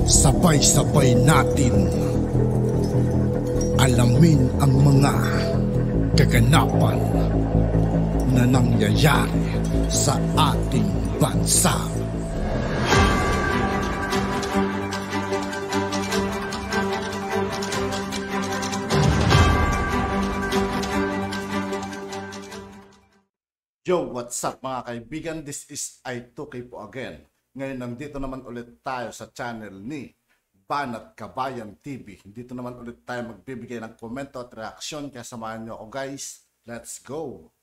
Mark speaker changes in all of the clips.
Speaker 1: Sabay-sabay natin alamin ang mga kaganapan na nangyayari sa ating bansa.
Speaker 2: Yo, what's up mga kaibigan? This is I2K po again. Ngayon nandito naman ulit tayo sa channel ni Banat Kabayan TV. Dito naman ulit tayo magbibigay ng komento at reaksyon. Kaya samahan nyo ako guys. Let's go!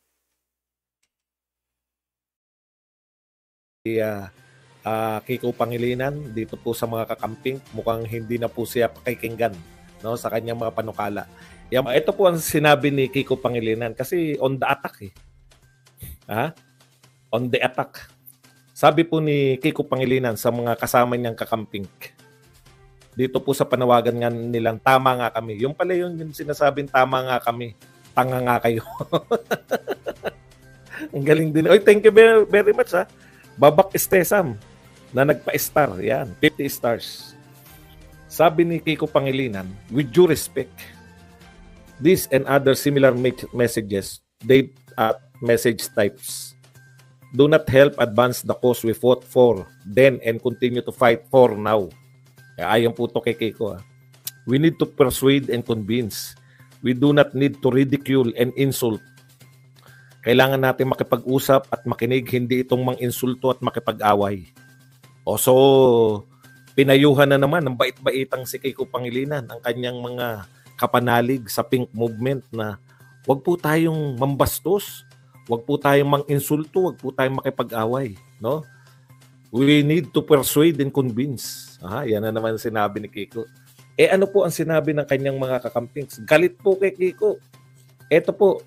Speaker 3: Kiko Pangilinan dito po sa mga kakamping. Mukhang hindi na po siya pakikinggan, no, sa kanyang mga panukala. Ito po ang sinabi ni Kiko Pangilinan kasi on the attack eh. On the attack. Sabi po ni Kiko Pangilinan sa mga kasama niyang kakamping. Dito po sa panawagan nga nilang tama nga kami. Yung pala yung sinasabing tama nga kami. Tanga nga kayo. Ang galing din. Oy, thank you very, very much ha. Babak Estesam na nagpa-star. Yan, 50 stars. Sabi ni Kiko Pangilinan, with due respect, this and other similar messages, they message types do not help advance the cause we fought for then and continue to fight for now. Ayon po to kay Kiko. We need to persuade and convince. We do not need to ridicule and insult. Kailangan natin makipag-usap at makinig, hindi itong mang-insulto at makipag-away. So, pinayuhan na naman ng bait-baitang si Kiko Pangilinan ang kanyang mga kapanalig sa pink movement na wag po tayong mambastos, wag po tayong mang-insulto, wag po tayong makipag-away, no? We need to persuade and convince. Yan na naman sinabi ni Kiko. Ano po ang sinabi ng kanyang mga kakampings? Galit po kay Kiko. Ito po.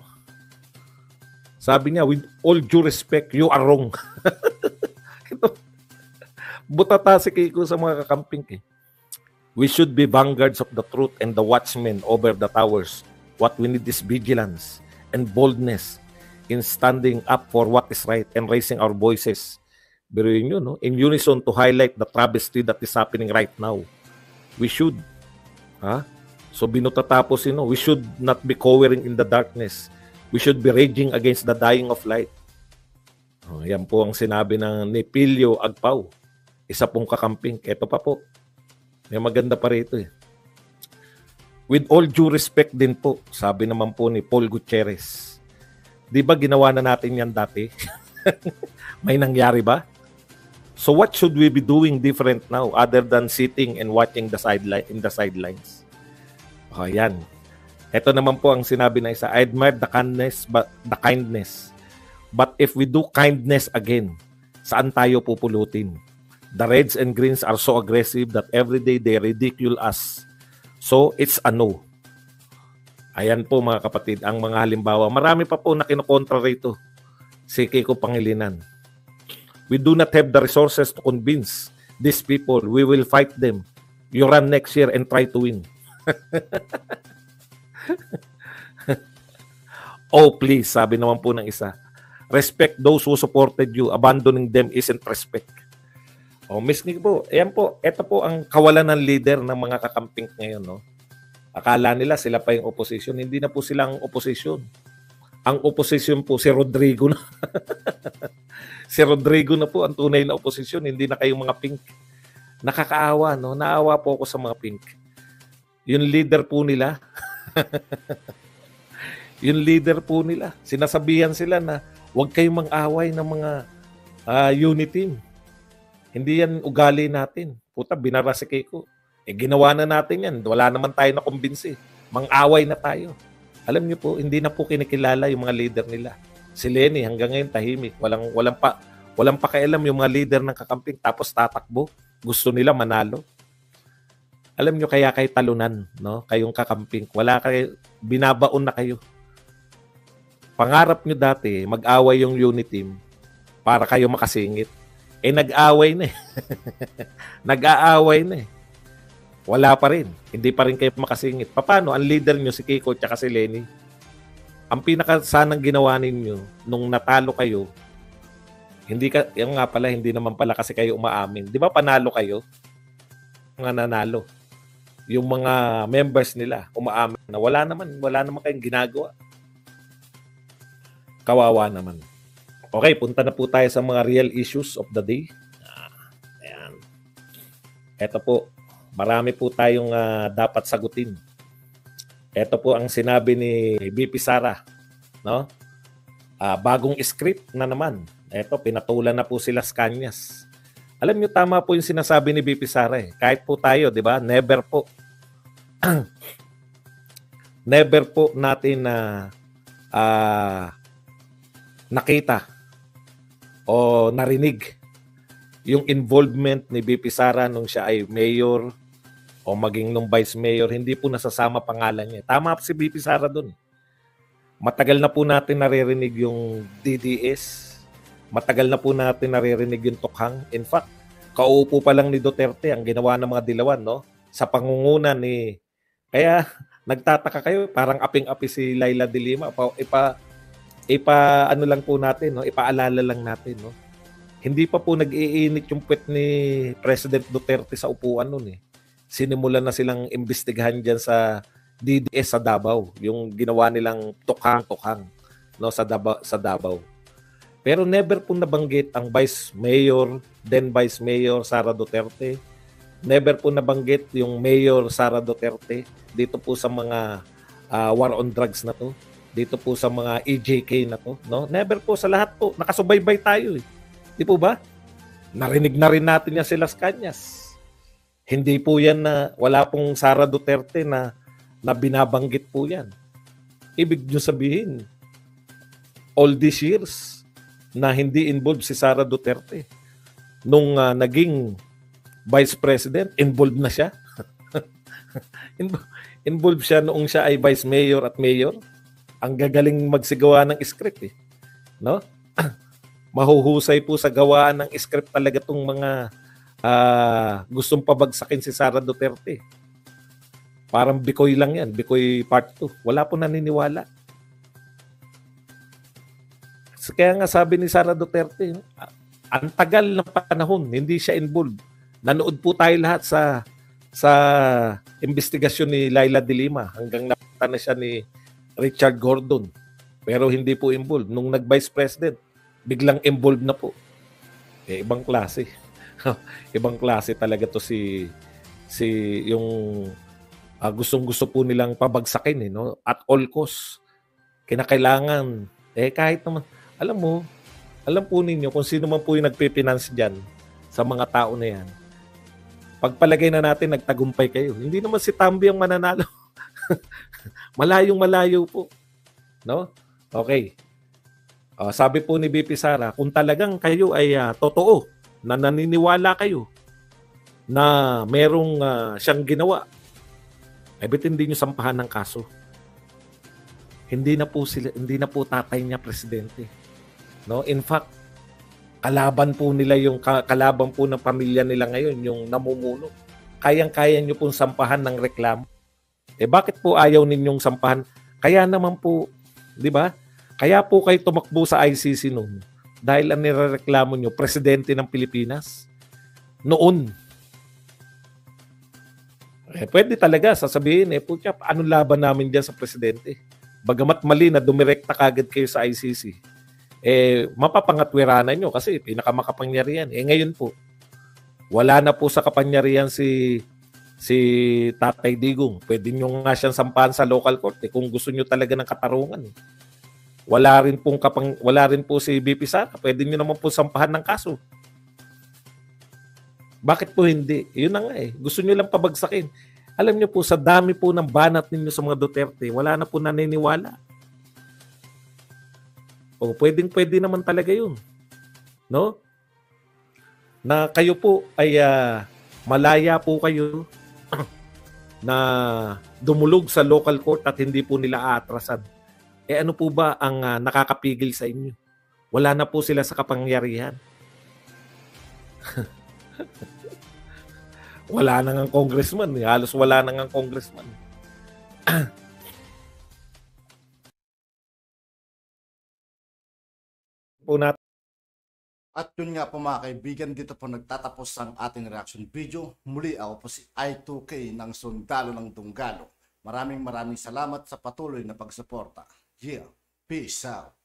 Speaker 3: Sabi niya, with all due respect, you are wrong. Ito. Butata si Kiko sa mga kakamping eh. We should be vanguards of the truth and the watchmen over the towers. What we need is vigilance and boldness in standing up for what is right and raising our voices. Biruin nyo, no? In unison to highlight the travesty that is happening right now. We should. So binutatapos, we should not be cowering in the darkness. We should be raging against the dying of light. Yan po ang sinabi ng ni Pilio Agpao. Isa pong kakamping. Ito pa po. May maganda pa rito eh. With all due respect din po, sabi naman po ni Paul Gutierrez. Di ba ginawa na natin yan dati? May nangyari ba? So what should we be doing different now other than sitting and watching the sidelines? Yan. Ito naman po ang sinabi na isa. I admire the kindness. But if we do kindness again, saan tayo pupulutin? The Reds and Greens are so aggressive that every day they ridicule us. So, it's a no. Ayan po mga kapatid, ang mga halimbawa. Marami pa po na kinukontra rito si Kiko Pangilinan. We do not have the resources to convince these people. We will fight them. You run next year and try to win. Oh, please, sabi naman po ng isa. Respect those who supported you. Abandoning them isn't respect. Miss Nick po, ayan po, ito po ang kawalan ng leader ng mga kakamping ngayon, no? Akala nila sila pa yung opposition. Hindi na po silang opposition. Ang opposition po, si Rodrigo na. Si Rodrigo na po ang tunay na opposition. Hindi na kayong mga pink. Nakakaawa, no? Naawa po ako sa mga pink. Yung leader po nila, sinasabihan sila na huwag kayong mang-away ng mga unit team. Hindi yan ugali natin. Puta, binara si Kiko. Ginawa na natin yan. Wala naman tayo na kumbinsi. Mang-away na tayo. Alam niyo po, hindi na po kinikilala yung mga leader nila. Si Lenny hanggang ngayon tahimik. Walang pakialam yung mga leader ng kakamping tapos tatakbo. Gusto nila manalo. Alam niyo kaya kayo talunan, no? Kayong kakamping. Wala kayo, binabaon na kayo. Pangarap niyo dati, mag-away yung unit team para kayo makasingit. Nag-away na eh. Nag-aaway na eh. Wala pa rin. Hindi pa rin kayo makasingit. Paano? Ang leader nyo si Kiko at si Lenny. Ang pinakasanang ginawa ninyo nung natalo kayo, yung nga pala, hindi naman pala kasi kayo umaamin. Di ba panalo kayo? mga nanalo. Yung mga members nila umaamin na wala naman kayong ginagawa. Kawawa naman. Okay, punta na po tayo sa mga real issues of the day. Ayan. Ito po, marami po tayong dapat sagutin. Ito po ang sinabi ni BP Sara, no? Bagong script na naman. Ito, pinatulan na po sila sa Kanyas. Alam niyo, tama po yung sinasabi ni BP Sara. Kahit po tayo, di ba? Never po. Never po natin na nakita o narinig yung involvement ni BP Sara nung siya ay mayor o maging nung vice mayor. Hindi po nasasama pangalan niya. Tama si BP Sara dun. Matagal na po natin naririnig yung DDS. Matagal na po natin naririnig yung tukhang. In fact, kauupo pa lang ni Duterte ang ginawa ng mga dilawan, no? Sa pangunguna ni... Kaya nagtataka kayo, parang aping-api si Laila de Lima. Ano lang po natin, no? Ipaalala lang natin, no? Hindi pa po nag-iinit yung puwet ni President Duterte sa upuan nun, eh. Sinimulan na silang imbestigahan dyan sa DDS sa Davao, yung ginawa nilang tukhang-tukhang, no, sa Davao. Pero never po nabanggit ang Vice Mayor, then Vice Mayor Sara Duterte. Never po nabanggit yung Mayor Sara Duterte dito po sa mga war on drugs na to. Dito po sa mga EJK na to, no? Never po, sa lahat po. Nakasubaybay tayo, eh. Di po ba? Narinig na rin natin yan sila sa Kanyas. Hindi po yan na, wala pong Sara Duterte na binabanggit po yan. Ibig nyo sabihin, all these years na hindi involved si Sara Duterte. Nung naging Vice President, involved na siya. Involved siya noong siya ay Vice Mayor at Mayor. Ang gagaling magsigawa ng script, eh. No? Mahuhusay po sa gawaan ng script talaga tong mga gustong pabagsakin si Sara Duterte. Parang Bikoy lang yan. Bikoy part 2. Wala po naniniwala. Kaya nga sabi ni Sara Duterte, ang tagal ng panahon, hindi siya involved. Nanood po tayo lahat sa investigasyon ni Laila de Lima hanggang napita na siya ni Richard Gordon. Pero hindi po involved. Nung nag-Vice President, biglang involved na po. Ibang klase. Ibang klase talaga to si yung gustong-gusto po nilang pabagsakin, no? At all cost. Kinakailangan. Kahit naman, alam po ninyo kung sino man po yung nagpipinance dyan sa mga tao na yan. Pagpalagay na natin, nagtagumpay kayo. Hindi naman si Tambi ang mananalo. Malayong-malayo po. No? Okay. Sabi po ni BP Sara, kung talagang kayo ay totoo, na naniniwala kayo na merong siyang ginawa, ba't hindi nyo sampahan ng kaso? Hindi na po tatay niya presidente. No? In fact, kalaban po nila yung kalaban po ng pamilya nila ngayon, yung namumuno. Kayang-kaya nyo pong sampahan ng reklamo. Bakit po ayaw ninyong sampahan? Kaya naman po, di ba? Kaya po kayo tumakbo sa ICC noon. Dahil ang nirereklamo nyo, presidente ng Pilipinas. Noon. Pwede talaga sasabihin, putya, anong laban namin dyan sa presidente? Bagamat mali na dumirekta kagad kayo sa ICC, mapapangatwiranan nyo kasi pinakamakapangyarihan. Ngayon po, wala na po sa kapangyarihan si Tatay Digong. Pwede nyo nga siyang sampahan sa local court kung gusto nyo talaga ng katarungan. Wala rin po si BP Sara. Pwede nyo naman po sampahan ng kaso. Bakit po hindi? Yun na nga. Gusto nyo lang pabagsakin. Alam nyo po, sa dami po ng banat ninyo sa mga Duterte, wala na po naniniwala. Pwede naman talaga yun. No? Na kayo po ay malaya po kayo na dumulog sa local court at hindi po nila aatrasan. Ano po ba ang nakakapigil sa inyo? Wala na po sila sa kapangyarihan. Wala na ngang congressman. Halos wala na ngang congressman. Po natin
Speaker 2: At yun nga po mga kaibigan, dito po nagtatapos ang ating reaction video. Muli ako po si I2K ng Sundalo ng Dunggalo. Maraming salamat sa patuloy na pagsuporta. Yeah, peace out.